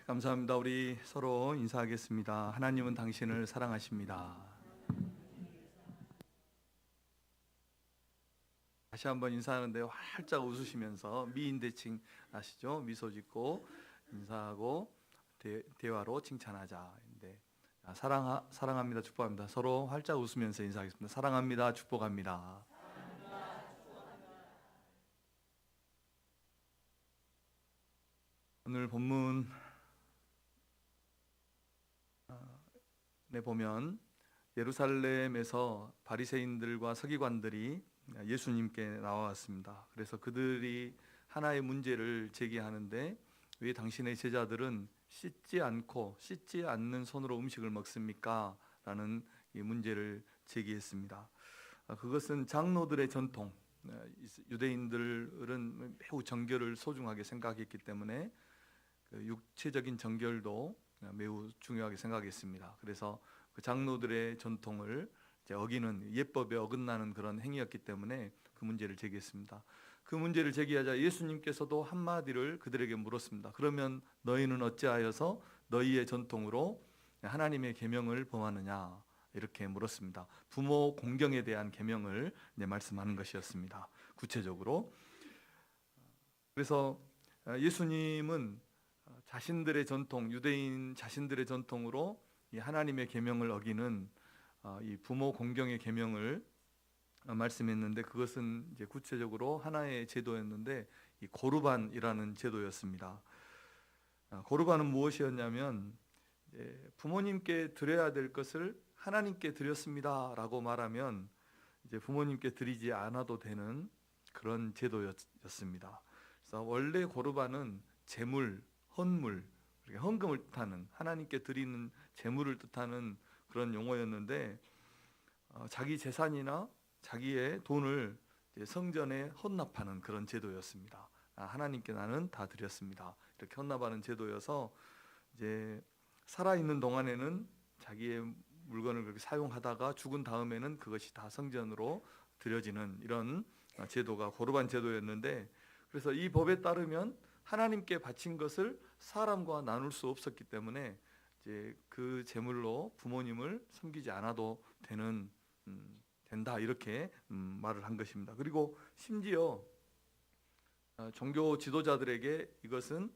감사합니다. 우리 서로 인사하겠습니다. 하나님은 당신을 사랑하십니다. 다시 한번 인사하는데 활짝 웃으시면서 미인대칭 아시죠? 미소 짓고 인사하고 대화로 칭찬하자. 사랑합니다. 축복합니다. 서로 활짝 웃으면서 인사하겠습니다. 사랑합니다. 축복합니다. 오늘 본문 보면 예루살렘에서 바리새인들과 서기관들이 예수님께 나와왔습니다. 그래서 그들이 하나의 문제를 제기하는데, 왜 당신의 제자들은 씻지 않는 손으로 음식을 먹습니까? 라는 이 문제를 제기했습니다. 그것은 장로들의 전통, 유대인들은 매우 정결을 소중하게 생각했기 때문에 그 육체적인 정결도 매우 중요하게 생각했습니다. 그래서 그 장로들의 전통을 어기는, 예법에 어긋나는 그런 행위였기 때문에 그 문제를 제기했습니다. 그 문제를 제기하자 예수님께서도 한마디를 그들에게 물었습니다. 그러면 너희는 어찌하여서 너희의 전통으로 하나님의 계명을 범하느냐? 이렇게 물었습니다. 부모 공경에 대한 계명을 말씀하는 것이었습니다. 구체적으로. 그래서 예수님은 자신들의 전통, 유대인 자신들의 전통으로 이 하나님의 계명을 어기는 이 부모 공경의 계명을 말씀했는데, 그것은 이제 구체적으로 하나의 제도였는데 이 고르반이라는 제도였습니다. 고르반은 무엇이었냐면, 부모님께 드려야 될 것을 하나님께 드렸습니다라고 말하면 이제 부모님께 드리지 않아도 되는 그런 제도였습니다. 그래서 원래 고르반은 재물, 헌물, 헌금을 뜻하는, 하나님께 드리는 재물을 뜻하는 그런 용어였는데, 자기 재산이나 자기의 돈을 성전에 헌납하는 그런 제도였습니다. 하나님께 나는 다 드렸습니다, 이렇게 헌납하는 제도여서 이제 살아있는 동안에는 자기의 물건을 그렇게 사용하다가 죽은 다음에는 그것이 다 성전으로 드려지는 이런 제도가 고르반 제도였는데, 그래서 이 법에 따르면 하나님께 바친 것을 사람과 나눌 수 없었기 때문에 이제 그 제물로 부모님을 섬기지 않아도 된다, 이렇게 말을 한 것입니다. 그리고 심지어 종교 지도자들에게 이것은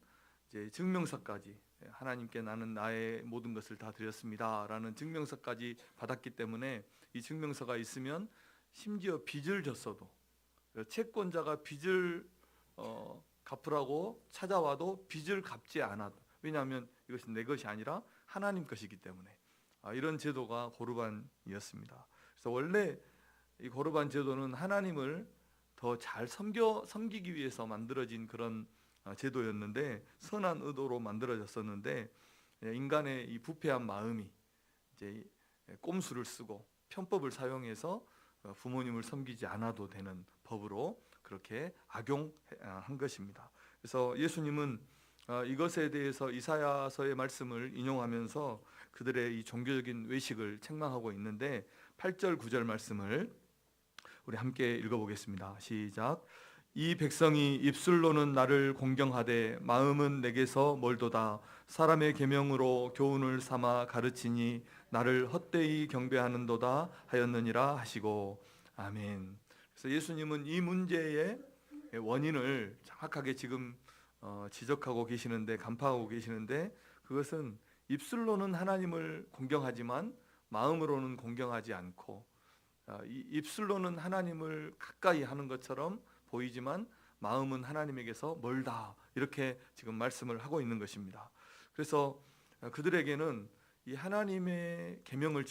이제 증명서까지, 하나님께 나는 나의 모든 것을 다 드렸습니다라는 증명서까지 받았기 때문에, 이 증명서가 있으면 심지어 빚을 졌어도, 채권자가 빚을 갚으라고 찾아와도 빚을 갚지 않아도, 왜냐하면 이것은 내 것이 아니라 하나님 것이기 때문에, 이런 제도가 고르반이었습니다. 그래서 원래 이 고르반 제도는 하나님을 더 잘 섬기기 위해서 만들어진 그런 제도였는데, 선한 의도로 만들어졌었는데, 인간의 이 부패한 마음이 이제 꼼수를 쓰고 편법을 사용해서 부모님을 섬기지 않아도 되는 법으로 그렇게 악용한 것입니다. 그래서 예수님은 이것에 대해서 이사야서의 말씀을 인용하면서 그들의 이 종교적인 외식을 책망하고 있는데, 8절 9절 말씀을 우리 함께 읽어보겠습니다. 시작. 이 백성이 입술로는 나를 공경하되 마음은 내게서 멀도다. 사람의 계명으로 교훈을 삼아 가르치니 나를 헛되이 경배하는도다 하였느니라 하시고. 아멘. 그래서 예수님은 이 문제의 원인을 정확하게 지금 지적하고 계시는데, 간파하고 계시는데, 그것은 입술로는 하나님을 공경하지만 마음으로는 공경하지 않고, 입술로는 하나님을 가까이 하는 것처럼 보이지만 마음은 하나님에게서 멀다, 이렇게 지금 말씀을 하고 있는 것입니다. 그래서 그들에게는 이 하나님의 계명을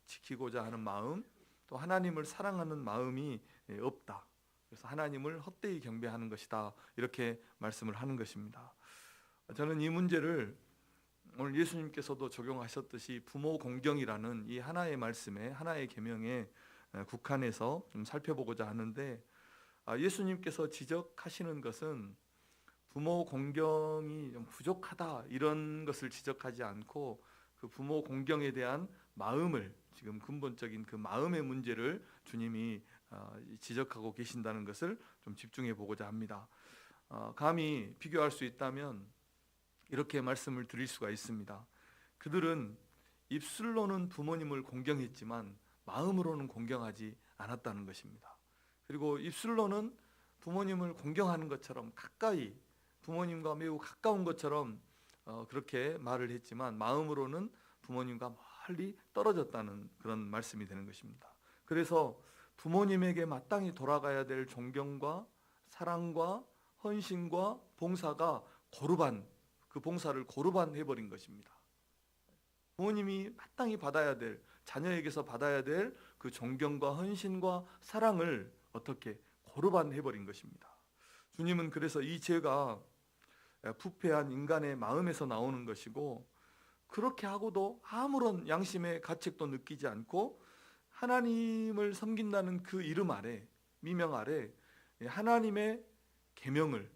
지키고자 하는 마음, 또 하나님을 사랑하는 마음이 없다. 그래서 하나님을 헛되이 경배하는 것이다, 이렇게 말씀을 하는 것입니다. 저는 이 문제를 오늘 예수님께서도 적용하셨듯이 부모 공경이라는 이 하나의 말씀에, 하나의 계명에 국한해서 좀 살펴보고자 하는데, 예수님께서 지적하시는 것은 부모 공경이 좀 부족하다, 이런 것을 지적하지 않고 그 부모 공경에 대한 마음을, 지금 근본적인 그 마음의 문제를 주님이 지적하고 계신다는 것을 좀 집중해 보고자 합니다. 감히 비교할 수 있다면 이렇게 말씀을 드릴 수가 있습니다. 그들은 입술로는 부모님을 공경했지만 마음으로는 공경하지 않았다는 것입니다. 그리고 입술로는 부모님을 공경하는 것처럼 가까이, 부모님과 매우 가까운 것처럼 그렇게 말을 했지만 마음으로는 부모님과 멀리 떨어졌다는 그런 말씀이 되는 것입니다. 그래서 부모님에게 마땅히 돌아가야 될 존경과 사랑과 헌신과 봉사가 고르반, 그 봉사를 고르반 해버린 것입니다. 부모님이 마땅히 받아야 될, 자녀에게서 받아야 될 그 존경과 헌신과 사랑을 어떻게 고르반 해버린 것입니다. 주님은 그래서 이 죄가 부패한 인간의 마음에서 나오는 것이고, 그렇게 하고도 아무런 양심의 가책도 느끼지 않고 하나님을 섬긴다는 그 이름 아래, 미명 아래 하나님의 계명을,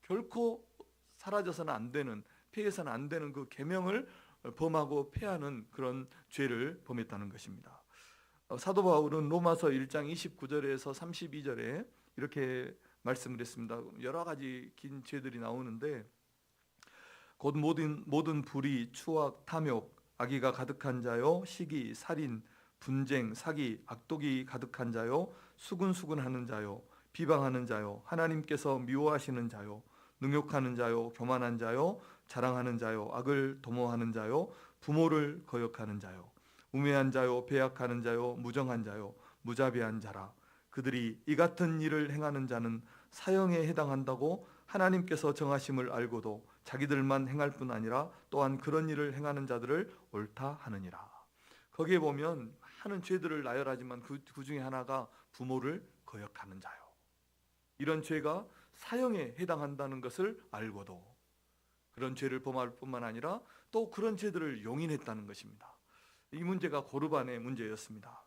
결코 사라져서는 안 되는, 피해서는 안 되는 그 계명을 범하고 패하는 그런 죄를 범했다는 것입니다. 사도 바울은 로마서 1장 29절에서 32절에 이렇게 말씀을 했습니다. 여러 가지 긴 죄들이 나오는데, 곧 모든 불의, 추악, 탐욕, 악의가 가득한 자요, 시기, 살인, 분쟁, 사기, 악독이 가득한 자요, 수군수군하는 자요, 비방하는 자요, 하나님께서 미워하시는 자요, 능욕하는 자요, 교만한 자요, 자랑하는 자요, 악을 도모하는 자요, 부모를 거역하는 자요, 우매한 자요, 배약하는 자요, 무정한 자요, 무자비한 자라. 그들이 이 같은 일을 행하는 자는 사형에 해당한다고 하나님께서 정하심을 알고도 자기들만 행할 뿐 아니라 또한 그런 일을 행하는 자들을 옳다 하느니라. 거기에 보면 많은 죄들을 나열하지만 그 중에 하나가 부모를 거역하는 자요. 이런 죄가 사형에 해당한다는 것을 알고도 그런 죄를 범할 뿐만 아니라 또 그런 죄들을 용인했다는 것입니다. 이 문제가 고르반의 문제였습니다.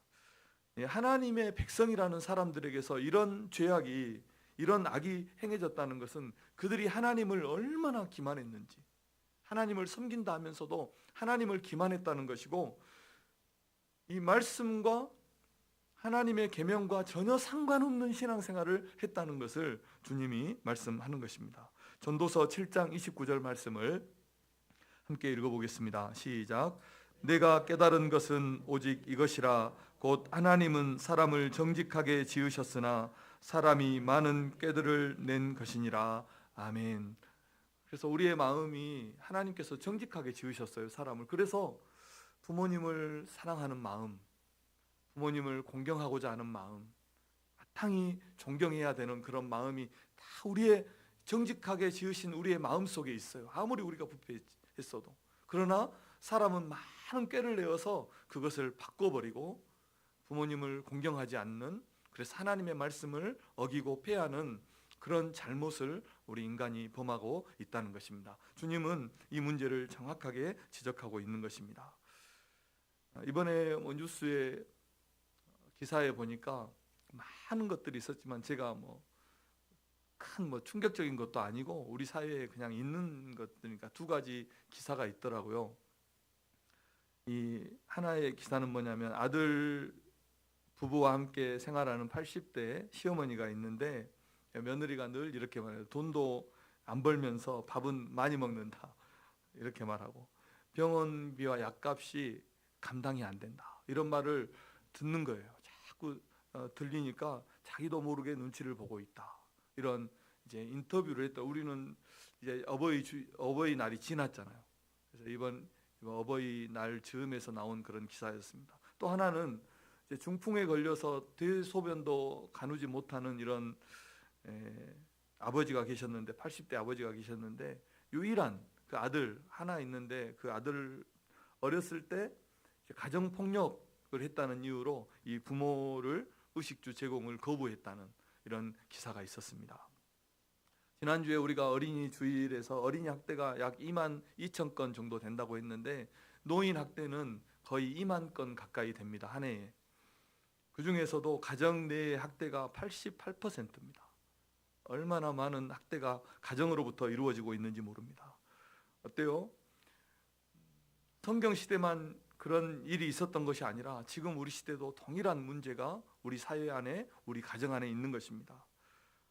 하나님의 백성이라는 사람들에게서 이런 죄악이, 이런 악이 행해졌다는 것은 그들이 하나님을 얼마나 기만했는지, 하나님을 섬긴다 하면서도 하나님을 기만했다는 것이고, 이 말씀과 하나님의 계명과 전혀 상관없는 신앙생활을 했다는 것을 주님이 말씀하는 것입니다. 전도서 7장 29절 말씀을 함께 읽어보겠습니다. 시작. 내가 깨달은 것은 오직 이것이라. 곧 하나님은 사람을 정직하게 지으셨으나 사람이 많은 꾀들을 낸 것이니라. 아멘. 그래서 우리의 마음이 하나님께서 정직하게 지으셨어요, 사람을. 그래서 부모님을 사랑하는 마음, 부모님을 공경하고자 하는 마음, 마땅히 존경해야 되는 그런 마음이 다 우리의 정직하게 지으신 우리의 마음 속에 있어요. 아무리 우리가 부패했어도. 그러나 사람은 많은 꾀를 내어서 그것을 바꿔버리고 부모님을 공경하지 않는, 그래서 하나님의 말씀을 어기고 패하는 그런 잘못을 우리 인간이 범하고 있다는 것입니다. 주님은 이 문제를 정확하게 지적하고 있는 것입니다. 이번에 뉴스에 기사에 보니까 많은 것들이 있었지만 제가 큰 충격적인 것도 아니고 우리 사회에 그냥 있는 것들이니까 두 가지 기사가 있더라고요. 이 하나의 기사는 뭐냐면, 아들 부부와 함께 생활하는 80대 시어머니가 있는데 며느리가 늘 이렇게 말해요. 돈도 안 벌면서 밥은 많이 먹는다, 이렇게 말하고, 병원비와 약값이 감당이 안 된다, 이런 말을 듣는 거예요. 자꾸 들리니까 자기도 모르게 눈치를 보고 있다, 이런 이제 인터뷰를 했다. 우리는 이제 어버이날이 지났잖아요. 그래서 이번 어버이날 즈음에서 나온 그런 기사였습니다. 또 하나는 이제 중풍에 걸려서 대소변도 가누지 못하는 이런 아버지가 계셨는데, 80대 아버지가 계셨는데, 유일한 그 아들 하나 있는데 그 아들 어렸을 때 가정폭력을 했다는 이유로 이 부모를 의식주 제공을 거부했다는 이런 기사가 있었습니다. 지난주에 우리가 어린이 주일에서 어린이 학대가 약 2만 2천 건 정도 된다고 했는데, 노인 학대는 거의 2만 건 가까이 됩니다, 한 해에. 그 중에서도 가정 내의 학대가 88%입니다. 얼마나 많은 학대가 가정으로부터 이루어지고 있는지 모릅니다. 어때요? 성경 시대만 그런 일이 있었던 것이 아니라 지금 우리 시대도 동일한 문제가 우리 사회 안에, 우리 가정 안에 있는 것입니다.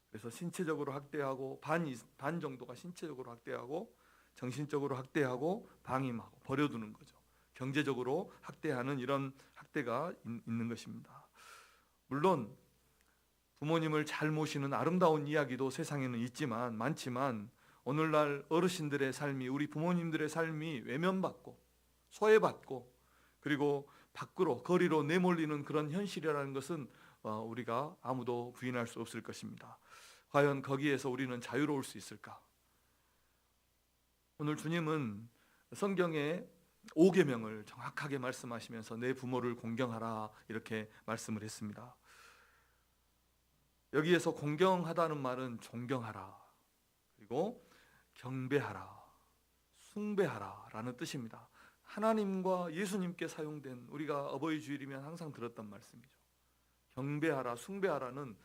그래서 신체적으로 학대하고 반 정도가 신체적으로 학대하고, 정신적으로 학대하고 방임하고 버려두는 거죠. 경제적으로 학대하는 이런 학대가 있는 것입니다. 물론 부모님을 잘 모시는 아름다운 이야기도 세상에는 있지만 많지만 오늘날 어르신들의 삶이, 우리 부모님들의 삶이 외면받고 소외받고 그리고 밖으로 거리로 내몰리는 그런 현실이라는 것은 우리가 아무도 부인할 수 없을 것입니다. 과연 거기에서 우리는 자유로울 수 있을까? 오늘 주님은 성경의 5계명을 정확하게 말씀하시면서 내 부모를 공경하라 이렇게 말씀을 했습니다. 여기에서 공경하다는 말은 존경하라, 그리고 경배하라, 숭배하라 라는 뜻입니다. 하나님과 예수님께 사용된, 우리가 어버이 주일이면 항상 들었던 말씀이죠. 경배하라, 숭배하라는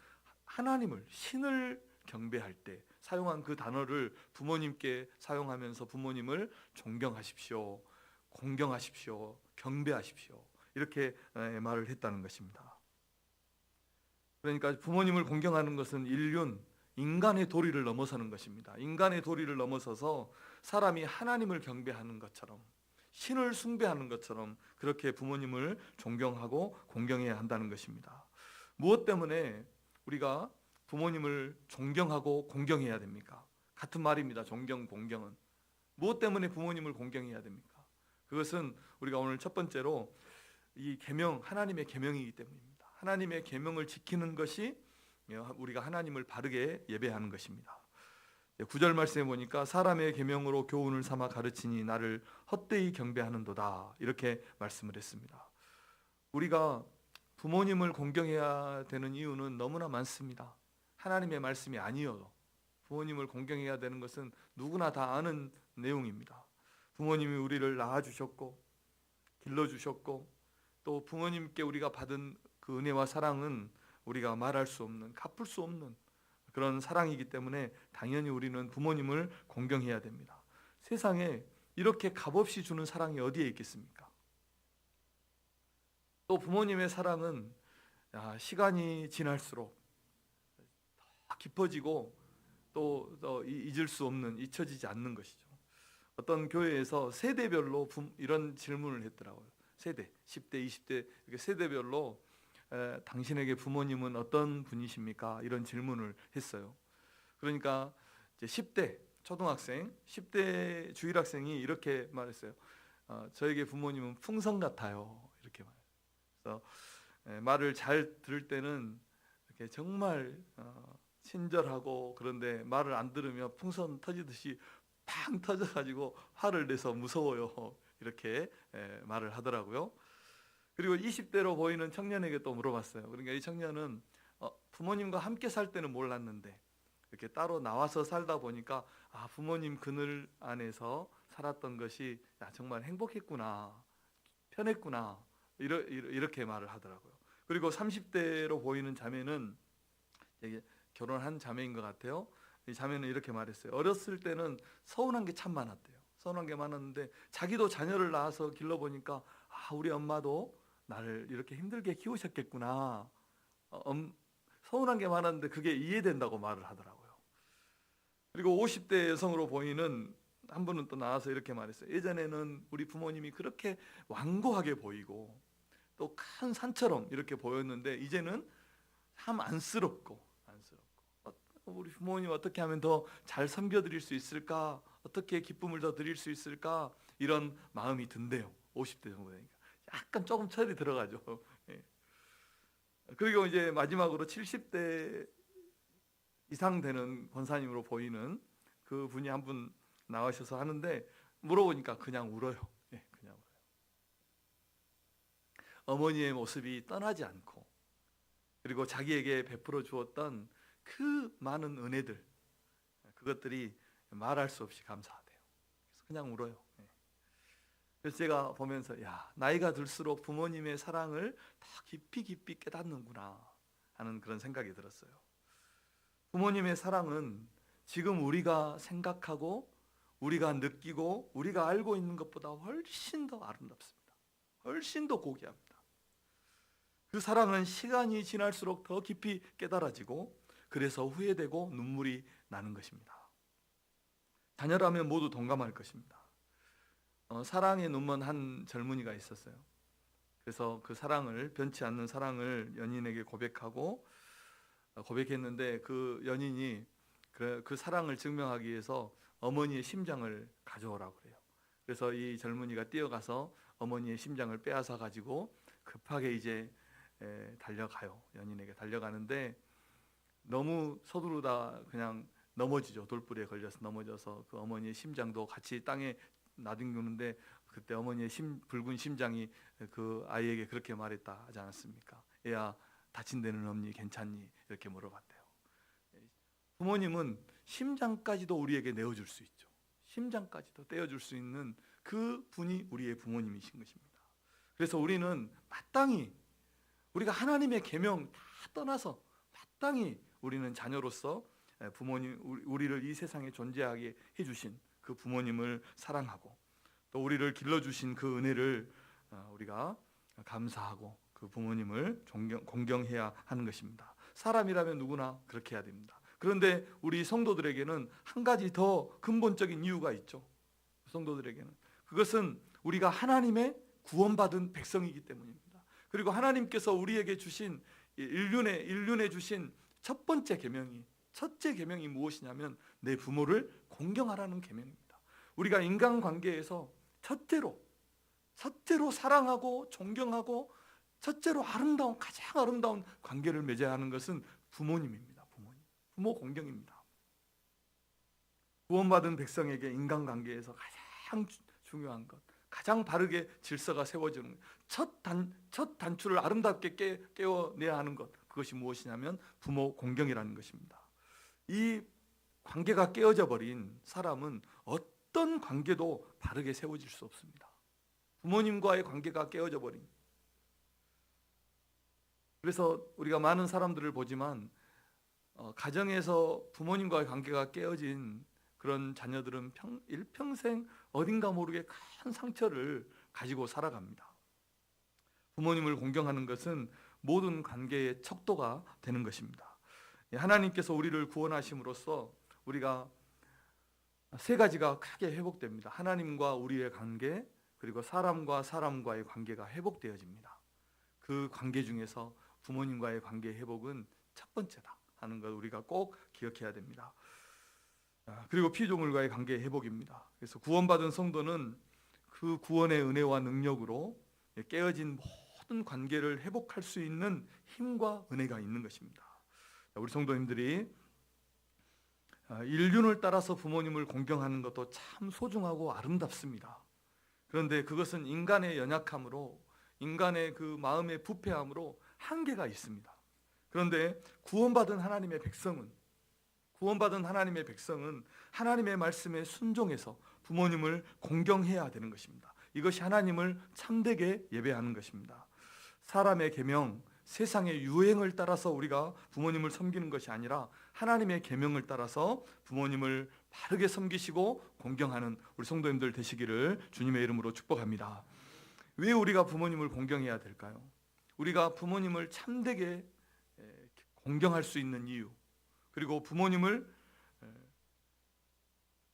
하나님을, 신을 경배할 때 사용한 그 단어를 부모님께 사용하면서 부모님을 존경하십시오, 공경하십시오, 경배하십시오 이렇게 말을 했다는 것입니다. 그러니까 부모님을 공경하는 것은 인간의 도리를 넘어서는 것입니다. 인간의 도리를 넘어서서 사람이 하나님을 경배하는 것처럼, 신을 숭배하는 것처럼 그렇게 부모님을 존경하고 공경해야 한다는 것입니다. 무엇 때문에 우리가 부모님을 존경하고 공경해야 됩니까? 같은 말입니다. 존경, 공경은. 무엇 때문에 부모님을 공경해야 됩니까? 그것은 우리가 오늘 첫 번째로 이 계명, 하나님의 계명이기 때문입니다. 하나님의 계명을 지키는 것이 우리가 하나님을 바르게 예배하는 것입니다. 9절 말씀에 보니까 사람의 계명으로 교훈을 삼아 가르치니 나를 헛되이 경배하는도다 이렇게 말씀을 했습니다. 우리가 부모님을 공경해야 되는 이유는 너무나 많습니다. 하나님의 말씀이 아니어도 부모님을 공경해야 되는 것은 누구나 다 아는 내용입니다. 부모님이 우리를 낳아주셨고 길러주셨고 또 부모님께 우리가 받은 그 은혜와 사랑은 우리가 말할 수 없는, 갚을 수 없는 그런 사랑이기 때문에 당연히 우리는 부모님을 공경해야 됩니다. 세상에 이렇게 값없이 주는 사랑이 어디에 있겠습니까? 또 부모님의 사랑은 시간이 지날수록 더 깊어지고 또 잊을 수 없는, 잊혀지지 않는 것이죠. 어떤 교회에서 세대별로 이런 질문을 했더라고요. 세대, 10대, 20대 이렇게 세대별로 당신에게 부모님은 어떤 분이십니까? 이런 질문을 했어요. 그러니까 이제 10대 초등학생, 10대 주일학생이 이렇게 말했어요. 저에게 부모님은 풍선 같아요. 이렇게 말했어요. 그래서 말을 잘 들을 때는 이렇게 정말 친절하고, 그런데 말을 안 들으면 풍선 터지듯이 팡 터져가지고 화를 내서 무서워요. 이렇게 말을 하더라고요. 그리고 20대로 보이는 청년에게 또 물어봤어요. 그러니까 이 청년은 부모님과 함께 살 때는 몰랐는데 이렇게 따로 나와서 살다 보니까 부모님 그늘 안에서 살았던 것이 정말 행복했구나, 편했구나 이렇게 말을 하더라고요. 그리고 30대로 보이는 자매는 결혼한 자매인 것 같아요. 이 자매는 이렇게 말했어요. 어렸을 때는 서운한 게 참 많았대요. 서운한 게 많았는데 자기도 자녀를 낳아서 길러보니까 우리 엄마도 나를 이렇게 힘들게 키우셨겠구나. 서운한 게 많았는데 그게 이해된다고 말을 하더라고요. 그리고 50대 여성으로 보이는 한 분은 또 나와서 이렇게 말했어요. 예전에는 우리 부모님이 그렇게 완고하게 보이고 또 큰 산처럼 이렇게 보였는데 이제는 참 안쓰럽고 우리 부모님 어떻게 하면 더 잘 섬겨드릴 수 있을까? 어떻게 기쁨을 더 드릴 수 있을까? 이런 마음이 든대요. 50대 정도 되니까 약간 조금 철이 들어가죠. 예. 그리고 이제 마지막으로 70대 이상 되는 권사님으로 보이는 그 분이 한 분 나오셔서 하는데 물어보니까 그냥 울어요. 예, 그냥 울어요. 어머니의 모습이 떠나지 않고 그리고 자기에게 베풀어 주었던 그 많은 은혜들, 그것들이 말할 수 없이 감사하대요. 그래서 그냥 울어요. 그래서 제가 보면서 나이가 들수록 부모님의 사랑을 더 깊이 깨닫는구나 하는 그런 생각이 들었어요. 부모님의 사랑은 지금 우리가 생각하고 우리가 느끼고 우리가 알고 있는 것보다 훨씬 더 아름답습니다. 훨씬 더 고귀합니다. 그 사랑은 시간이 지날수록 더 깊이 깨달아지고 그래서 후회되고 눈물이 나는 것입니다. 자녀라면 모두 동감할 것입니다. 사랑에 눈먼 한 젊은이가 있었어요. 그래서 그 사랑을, 변치 않는 사랑을 연인에게 고백했는데 그 연인이 그 사랑을 증명하기 위해서 어머니의 심장을 가져오라고 그래요. 그래서 이 젊은이가 뛰어가서 어머니의 심장을 빼앗아 가지고 급하게 이제 달려가요. 연인에게 달려가는데 너무 서두르다 그냥 넘어지죠. 돌부리에 걸려서 넘어져서 그 어머니의 심장도 같이 땅에 나뒹구는데, 그때 어머니의 붉은 심장이 그 아이에게 그렇게 말했다 하지 않았습니까? 애야, 다친 데는 없니? 괜찮니? 이렇게 물어봤대요. 부모님은 심장까지도 우리에게 내어줄 수 있죠. 심장까지도 떼어줄 수 있는 그 분이 우리의 부모님이신 것입니다. 그래서 우리는 마땅히 우리가 하나님의 계명 다 떠나서 마땅히 우리는 자녀로서 부모님, 우리를 이 세상에 존재하게 해주신 그 부모님을 사랑하고 또 우리를 길러주신 그 은혜를 우리가 감사하고 그 부모님을 공경해야 하는 것입니다. 사람이라면 누구나 그렇게 해야 됩니다. 그런데 우리 성도들에게는 한 가지 더 근본적인 이유가 있죠. 성도들에게는 그것은 우리가 하나님의 구원받은 백성이기 때문입니다. 그리고 하나님께서 우리에게 주신 인륜에 주신 첫째 계명이 무엇이냐면 내 부모를 공경하라는 계명입니다. 우리가 인간관계에서 첫째로 사랑하고 존경하고 첫째로 가장 아름다운 관계를 맺어야 하는 것은 부모님입니다. 부모 공경입니다. 구원받은 백성에게 인간관계에서 가장 중요한 것, 가장 바르게 질서가 세워지는 첫 단추를 아름답게 깨워내야 하는 것, 그것이 무엇이냐면 부모 공경이라는 것입니다. 이 관계가 깨어져 버린 사람은 어떤 관계도 바르게 세워질 수 없습니다. 부모님과의 관계가 깨어져 버린. 그래서 우리가 많은 사람들을 보지만 가정에서 부모님과의 관계가 깨어진 그런 자녀들은 일평생 어딘가 모르게 큰 상처를 가지고 살아갑니다. 부모님을 공경하는 것은 모든 관계의 척도가 되는 것입니다. 하나님께서 우리를 구원하심으로써 우리가 세 가지가 크게 회복됩니다. 하나님과 우리의 관계, 그리고 사람과 사람과의 관계가 회복되어집니다. 그 관계 중에서 부모님과의 관계 회복은 첫 번째다 하는 걸 우리가 꼭 기억해야 됩니다. 그리고 피조물과의 관계 회복입니다. 그래서 구원받은 성도는 그 구원의 은혜와 능력으로 깨어진 모든 관계를 회복할 수 있는 힘과 은혜가 있는 것입니다. 우리 성도님들이 인륜을 따라서 부모님을 공경하는 것도 참 소중하고 아름답습니다. 그런데 그것은 인간의 연약함으로, 인간의 그 마음의 부패함으로 한계가 있습니다. 그런데 구원받은 하나님의 백성은 하나님의 말씀에 순종해서 부모님을 공경해야 되는 것입니다. 이것이 하나님을 참되게 예배하는 것입니다. 사람의 계명, 세상의 유행을 따라서 우리가 부모님을 섬기는 것이 아니라 하나님의 계명을 따라서 부모님을 바르게 섬기시고 공경하는 우리 성도님들 되시기를 주님의 이름으로 축복합니다. 왜 우리가 부모님을 공경해야 될까요? 우리가 부모님을 참되게 공경할 수 있는 이유, 그리고 부모님을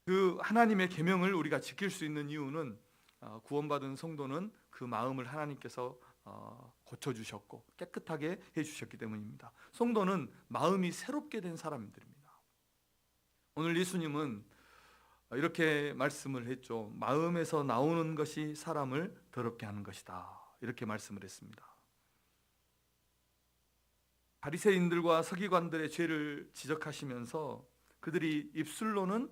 그 하나님의 계명을 우리가 지킬 수 있는 이유는 구원받은 성도는 그 마음을 하나님께서 고쳐주셨고 깨끗하게 해주셨기 때문입니다. 성도는 마음이 새롭게 된 사람들입니다. 오늘 예수님은 이렇게 말씀을 했죠. 마음에서 나오는 것이 사람을 더럽게 하는 것이다, 이렇게 말씀을 했습니다. 바리새인들과 서기관들의 죄를 지적하시면서 그들이 입술로는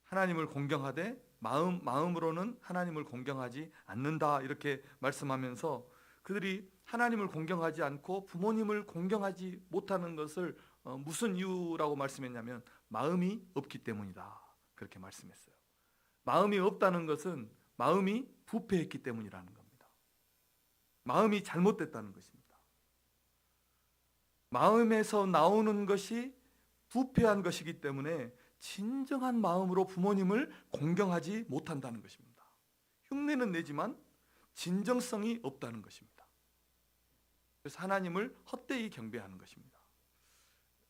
하나님을 공경하되 마음으로는 하나님을 공경하지 않는다, 이렇게 말씀하면서 그들이 하나님을 공경하지 않고 부모님을 공경하지 못하는 것을 무슨 이유라고 말씀했냐면 마음이 없기 때문이다, 그렇게 말씀했어요. 마음이 없다는 것은 마음이 부패했기 때문이라는 겁니다. 마음이 잘못됐다는 것입니다. 마음에서 나오는 것이 부패한 것이기 때문에 진정한 마음으로 부모님을 공경하지 못한다는 것입니다. 흉내는 내지만 진정성이 없다는 것입니다. 그래서 하나님을 헛되이 경배하는 것입니다.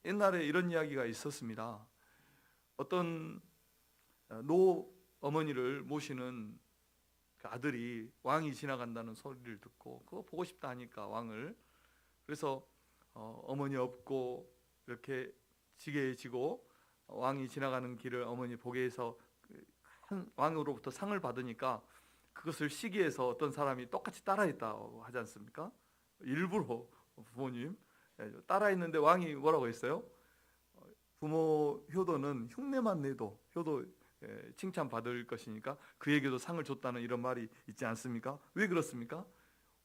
옛날에 이런 이야기가 있었습니다. 어떤 노 어머니를 모시는 그 아들이 왕이 지나간다는 소리를 듣고 그거 보고 싶다 하니까 왕을, 그래서 어머니 업고 이렇게 지게에 지고 왕이 지나가는 길을 어머니 보게 해서 큰 왕으로부터 상을 받으니까 그것을 시기해서 어떤 사람이 똑같이 따라했다고 하지 않습니까? 일부러 부모님 따라했는데 왕이 뭐라고 했어요? 부모 효도는 흉내만 내도 효도 칭찬받을 것이니까 그에게도 상을 줬다는 이런 말이 있지 않습니까? 왜 그렇습니까?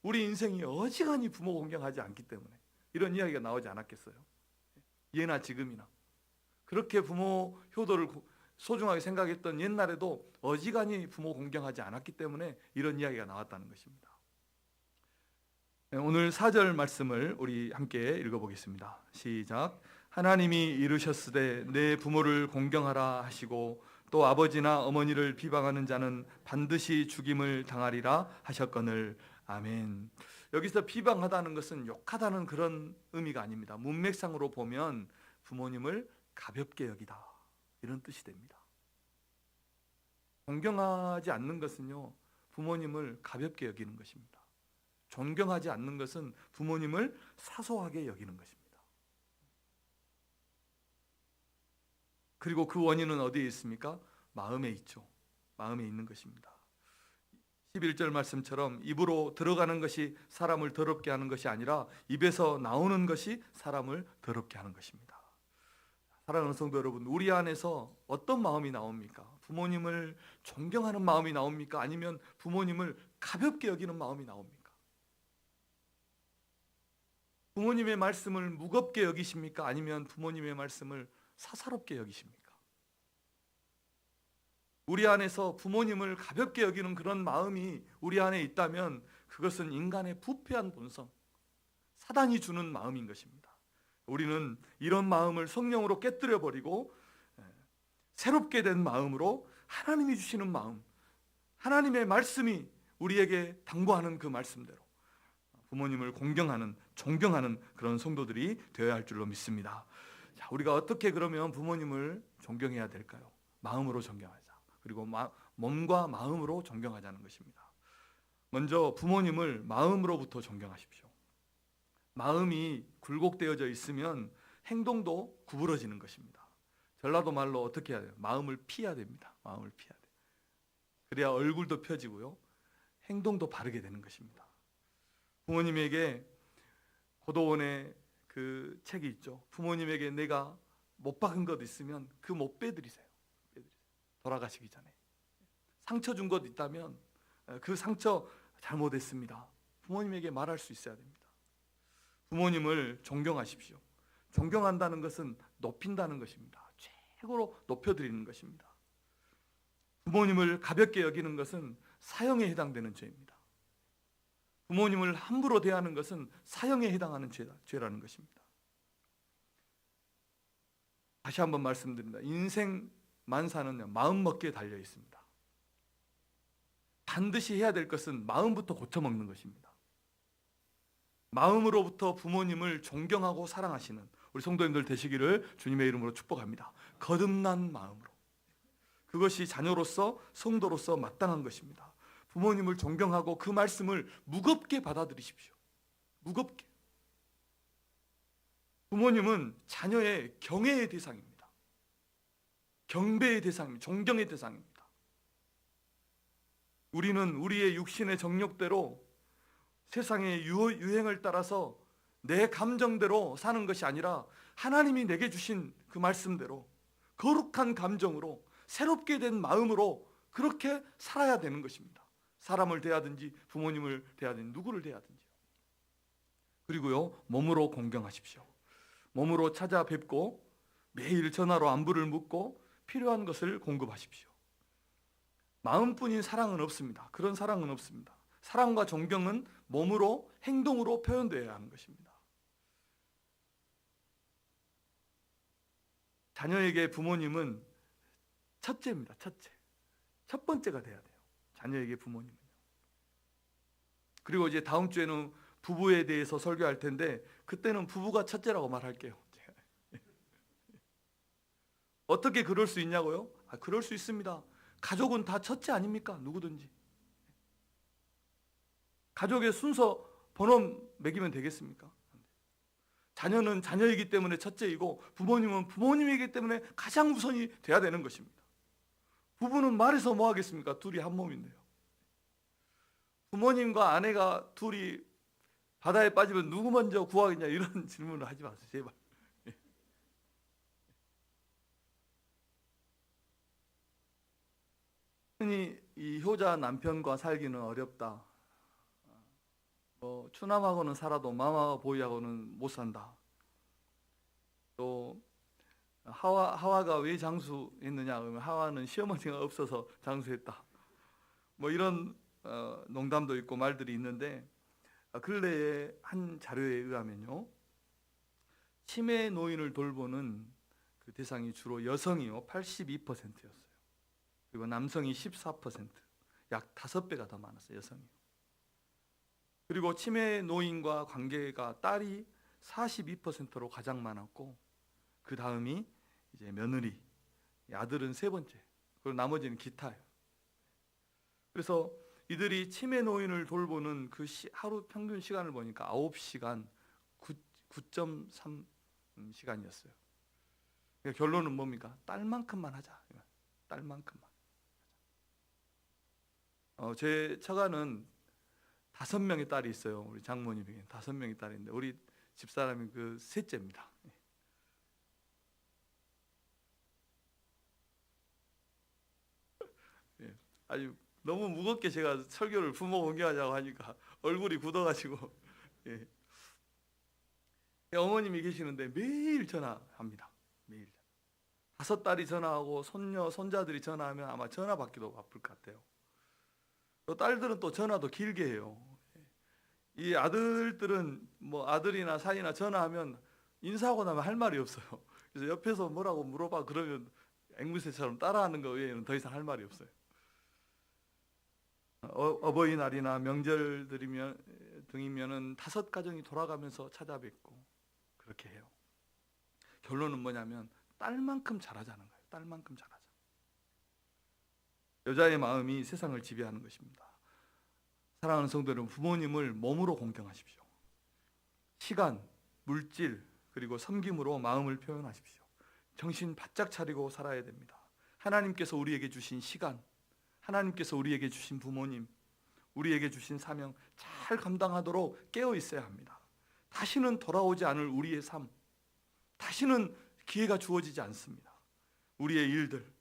우리 인생이 어지간히 부모 공경하지 않기 때문에 이런 이야기가 나오지 않았겠어요? 예나 지금이나 그렇게 부모 효도를 소중하게 생각했던 옛날에도 어지간히 부모 공경하지 않았기 때문에 이런 이야기가 나왔다는 것입니다. 오늘 4절 말씀을 우리 함께 읽어보겠습니다. 시작. 하나님이 이르셨으되 내 부모를 공경하라 하시고 또 아버지나 어머니를 비방하는 자는 반드시 죽임을 당하리라 하셨거늘. 아멘. 여기서 비방하다는 것은 욕하다는 그런 의미가 아닙니다. 문맥상으로 보면 부모님을 가볍게 여기다 이런 뜻이 됩니다. 존경하지 않는 것은요, 부모님을 가볍게 여기는 것입니다. 존경하지 않는 것은 부모님을 사소하게 여기는 것입니다. 그리고 그 원인은 어디에 있습니까? 마음에 있죠. 마음에 있는 것입니다. 11절 말씀처럼 입으로 들어가는 것이 사람을 더럽게 하는 것이 아니라 입에서 나오는 것이 사람을 더럽게 하는 것입니다. 사랑하는 성도 여러분, 우리 안에서 어떤 마음이 나옵니까? 부모님을 존경하는 마음이 나옵니까? 아니면 부모님을 가볍게 여기는 마음이 나옵니까? 부모님의 말씀을 무겁게 여기십니까? 아니면 부모님의 말씀을 사사롭게 여기십니까? 우리 안에서 부모님을 가볍게 여기는 그런 마음이 우리 안에 있다면 그것은 인간의 부패한 본성, 사단이 주는 마음인 것입니다. 우리는 이런 마음을 성령으로 깨뜨려 버리고 새롭게 된 마음으로 하나님이 주시는 마음, 하나님의 말씀이 우리에게 당부하는 그 말씀대로 부모님을 공경하는, 존경하는 그런 성도들이 되어야 할 줄로 믿습니다. 자, 우리가 어떻게 그러면 부모님을 존경해야 될까요? 마음으로 존경하자. 그리고 몸과 마음으로 존경하자는 것입니다. 먼저 부모님을 마음으로부터 존경하십시오. 마음이 굴곡되어져 있으면 행동도 구부러지는 것입니다. 전라도 말로 어떻게 해야 돼요? 마음을 피해야 됩니다. 마음을 피해야 돼요. 그래야 얼굴도 펴지고요, 행동도 바르게 되는 것입니다. 부모님에게 고도원의 그 책이 있죠. 부모님에게 내가 못 박은 것 있으면 그 못 빼드리세요. 돌아가시기 전에 상처 준 것 있다면 그 상처 잘못했습니다. 부모님에게 말할 수 있어야 됩니다. 부모님을 존경하십시오. 존경한다는 것은 높인다는 것입니다. 최고로 높여드리는 것입니다. 부모님을 가볍게 여기는 것은 사형에 해당되는 죄입니다. 부모님을 함부로 대하는 것은 사형에 해당하는 죄라는 것입니다. 다시 한번 말씀드립니다. 인생 만사는 마음먹기에 달려 있습니다. 반드시 해야 될 것은 마음부터 고쳐먹는 것입니다. 마음으로부터 부모님을 존경하고 사랑하시는 우리 성도님들 되시기를 주님의 이름으로 축복합니다. 거듭난 마음으로. 그것이 자녀로서 성도로서 마땅한 것입니다. 부모님을 존경하고 그 말씀을 무겁게 받아들이십시오. 무겁게. 부모님은 자녀의 경애의 대상입니다. 경배의 대상입니다. 존경의 대상입니다. 우리는 우리의 육신의 정욕대로 세상의 유행을 따라서 내 감정대로 사는 것이 아니라 하나님이 내게 주신 그 말씀대로 거룩한 감정으로 새롭게 된 마음으로 그렇게 살아야 되는 것입니다. 사람을 대하든지 부모님을 대하든지 누구를 대하든지. 그리고요, 몸으로 공경하십시오. 몸으로 찾아뵙고 매일 전화로 안부를 묻고 필요한 것을 공급하십시오. 마음뿐인 사랑은 없습니다. 그런 사랑은 없습니다. 사랑과 존경은 몸으로, 행동으로 표현되어야 하는 것입니다. 자녀에게 부모님은 첫째입니다. 첫째. 첫 번째가 돼야 돼요. 자녀에게 부모님은요. 그리고 이제 다음 주에는 부부에 대해서 설교할 텐데 그때는 부부가 첫째라고 말할게요. 어떻게 그럴 수 있냐고요? 그럴 수 있습니다. 가족은 다 첫째 아닙니까? 누구든지. 가족의 순서 번호 매기면 되겠습니까? 자녀는 자녀이기 때문에 첫째이고 부모님은 부모님이기 때문에 가장 우선이 돼야 되는 것입니다. 부부는 말해서 뭐 하겠습니까? 둘이 한 몸인데요. 부모님과 아내가 둘이 바다에 빠지면 누구 먼저 구하겠냐 이런 질문을 하지 마세요. 제발. 흔히 이 효자 남편과 살기는 어렵다. 추남하고는 살아도 마마 보이하고는 못 산다. 또 하와가 왜 장수했느냐 그러면 하와는 시어머니가 없어서 장수했다. 뭐 이런 농담도 있고 말들이 있는데 근래에 한 자료에 의하면요, 치매 노인을 돌보는 그 대상이 주로 여성이요 82%였어요. 그리고 남성이 14%, 약 5배가 더 많았어요. 여성이. 그리고 치매 노인과 관계가 딸이 42%로 가장 많았고, 그 다음이 이제 며느리, 아들은 세 번째, 그리고 나머지는 기타예요. 그래서 이들이 치매 노인을 돌보는 그 하루 평균 시간을 보니까 9시간, 9.3 시간이었어요. 그러니까 결론은 뭡니까? 딸만큼만 하자. 딸만큼만. 제 처가는 5명의 딸이 있어요. 우리 장모님에게 5명의 딸인데 우리 집사람이 그 셋째입니다. 예, 아주 너무 무겁게 제가 설교를 부모 공경하자고 하니까 얼굴이 굳어가지고 예. 어머님이 계시는데 매일 전화합니다. 매일 5딸이 전화하고 손녀 손자들이 전화하면 아마 전화 받기도 바쁠 것 같아요. 또 딸들은 또 전화도 길게 해요. 이 아들들은 뭐 아들이나 사이나 전화하면 인사하고 나면 할 말이 없어요. 그래서 옆에서 뭐라고 물어봐 그러면 앵무새처럼 따라하는 거 외에는 더 이상 할 말이 없어요. 어버이날이나 등이면은 5 가정이 돌아가면서 찾아뵙고 그렇게 해요. 결론은 뭐냐면 딸만큼 잘하자는 거예요. 딸만큼 잘하자. 여자의 마음이 세상을 지배하는 것입니다. 사랑하는 성도 여러분, 부모님을 몸으로 공경하십시오. 시간, 물질, 그리고 섬김으로 마음을 표현하십시오. 정신 바짝 차리고 살아야 됩니다. 하나님께서 우리에게 주신 시간, 하나님께서 우리에게 주신 부모님, 우리에게 주신 사명 잘 감당하도록 깨어 있어야 합니다. 다시는 돌아오지 않을 우리의 삶, 다시는 기회가 주어지지 않습니다. 우리의 일들,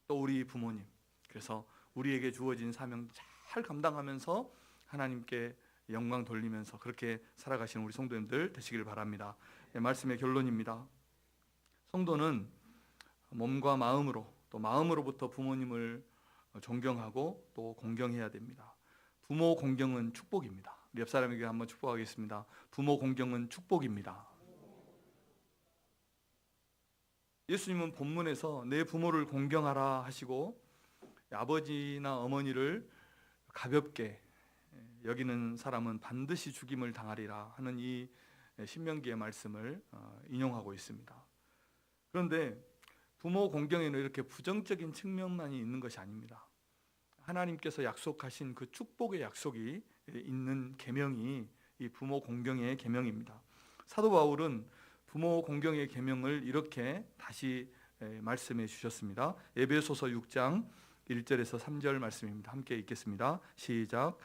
또 우리 부모님, 그래서 우리에게 주어진 사명 잘 감당하면서 하나님께 영광 돌리면서 그렇게 살아가시는 우리 성도님들 되시길 바랍니다. 말씀의 결론입니다. 성도는 몸과 마음으로, 또 마음으로부터 부모님을 존경하고 또 공경해야 됩니다. 부모 공경은 축복입니다. 우리 옆 사람에게 한번 축복하겠습니다. 부모 공경은 축복입니다. 예수님은 본문에서 내 부모를 공경하라 하시고 아버지나 어머니를 가볍게 여기는 사람은 반드시 죽임을 당하리라 하는 이 신명기의 말씀을 인용하고 있습니다. 그런데 부모 공경에는 이렇게 부정적인 측면만이 있는 것이 아닙니다. 하나님께서 약속하신 그 축복의 약속이 있는 계명이 이 부모 공경의 계명입니다. 사도 바울은 부모 공경의 계명을 이렇게 다시 말씀해 주셨습니다. 에베소서 6장 1절에서 3절 말씀입니다. 함께 읽겠습니다. 시작.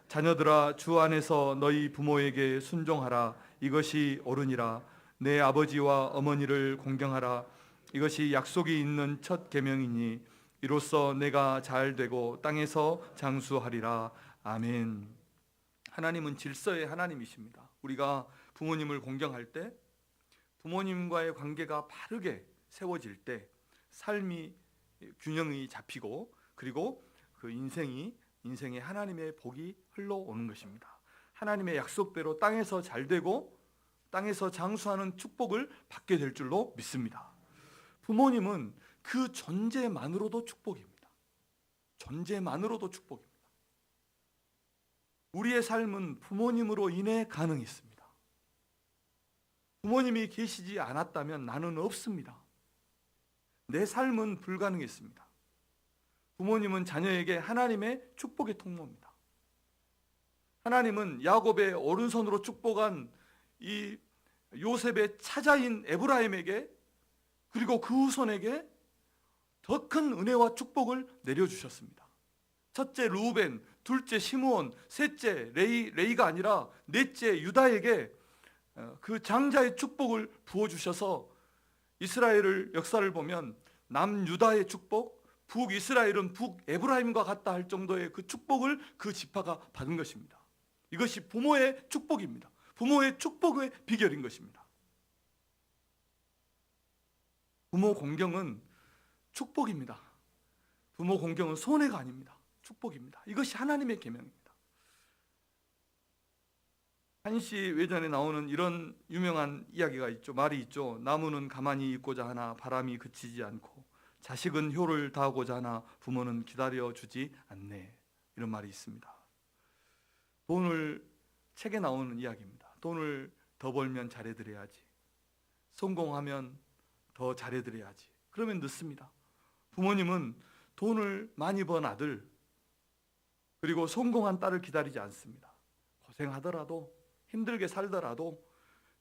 자녀들아 주 안에서 너희 부모에게 순종하라. 이것이 옳으니라. 내 아버지와 어머니를 공경하라. 이것이 약속이 있는 첫 계명이니 이로써 내가 잘 되고 땅에서 장수하리라. 아멘. 하나님은 질서의 하나님이십니다. 우리가 부모님을 공경할 때, 부모님과의 관계가 바르게 세워질 때 삶이 균형이 잡히고, 그리고 그 인생에 하나님의 복이 흘러오는 것입니다. 하나님의 약속대로 땅에서 잘 되고 땅에서 장수하는 축복을 받게 될 줄로 믿습니다. 부모님은 그 존재만으로도 축복입니다. 존재만으로도 축복입니다. 우리의 삶은 부모님으로 인해 가능했습니다. 부모님이 계시지 않았다면 나는 없습니다. 내 삶은 불가능했습니다. 부모님은 자녀에게 하나님의 축복의 통로입니다. 하나님은 야곱의 오른손으로 축복한 이 요셉의 차자인 에브라임에게, 그리고 그 후손에게 더 큰 은혜와 축복을 내려주셨습니다. 첫째 루벤, 둘째 시므온, 셋째 레이가 아니라 넷째 유다에게 그 장자의 축복을 부어주셔서 이스라엘을 역사를 보면 남유다의 축복, 북이스라엘은 북에브라임과 같다 할 정도의 그 축복을 그 지파가 받은 것입니다. 이것이 부모의 축복입니다. 부모의 축복의 비결인 것입니다. 부모 공경은 축복입니다. 부모 공경은 손해가 아닙니다. 축복입니다. 이것이 하나님의 계명입니다. 한시 외전에 나오는 이런 유명한 이야기가 있죠. 말이 있죠. 나무는 가만히 있고자 하나 바람이 그치지 않고, 자식은 효를 다하고자 하나 부모는 기다려주지 않네. 이런 말이 있습니다. 책에 나오는 이야기입니다. 돈을 더 벌면 잘해드려야지, 성공하면 더 잘해드려야지, 그러면 늦습니다. 부모님은 돈을 많이 번 아들, 그리고 성공한 딸을 기다리지 않습니다. 고생하더라도, 힘들게 살더라도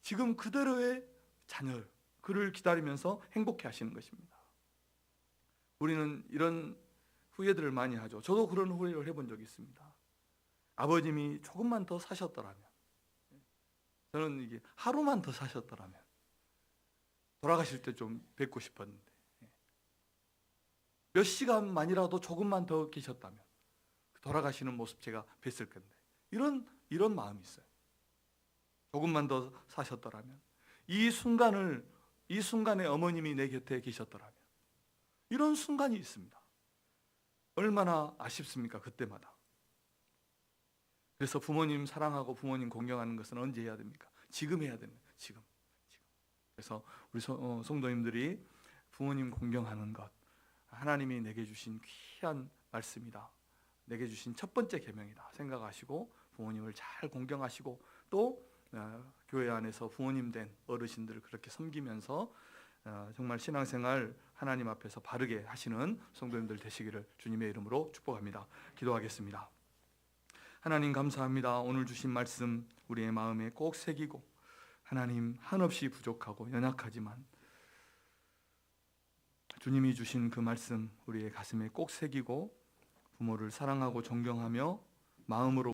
지금 그대로의 자녀, 그를 기다리면서 행복해 하시는 것입니다. 우리는 이런 후회들을 많이 하죠. 저도 그런 후회를 해본 적이 있습니다. 아버님이 조금만 더 사셨더라면, 저는 이게 하루만 더 사셨더라면, 돌아가실 때 좀 뵙고 싶었는데, 몇 시간만이라도 조금만 더 계셨다면 돌아가시는 모습 제가 뵀을 건데, 이런 마음이 있어요. 조금만 더 사셨더라면, 이 순간에 어머님이 내 곁에 계셨더라면, 이런 순간이 있습니다. 얼마나 아쉽습니까? 그때마다. 그래서 부모님 사랑하고 부모님 공경하는 것은 언제 해야 됩니까? 지금 해야 됩니다. 지금. 그래서 우리 성도님들이 부모님 공경하는 것, 하나님이 내게 주신 귀한 말씀이다, 내게 주신 첫 번째 계명이다 생각하시고 부모님을 잘 공경하시고, 또 교회 안에서 부모님 된 어르신들을 그렇게 섬기면서 정말 신앙생활 하나님 앞에서 바르게 하시는 성도님들 되시기를 주님의 이름으로 축복합니다. 기도하겠습니다. 하나님 감사합니다. 오늘 주신 말씀 우리의 마음에 꼭 새기고, 하나님 한없이 부족하고 연약하지만 주님이 주신 그 말씀 우리의 가슴에 꼭 새기고, 부모를 사랑하고 존경하며 마음으로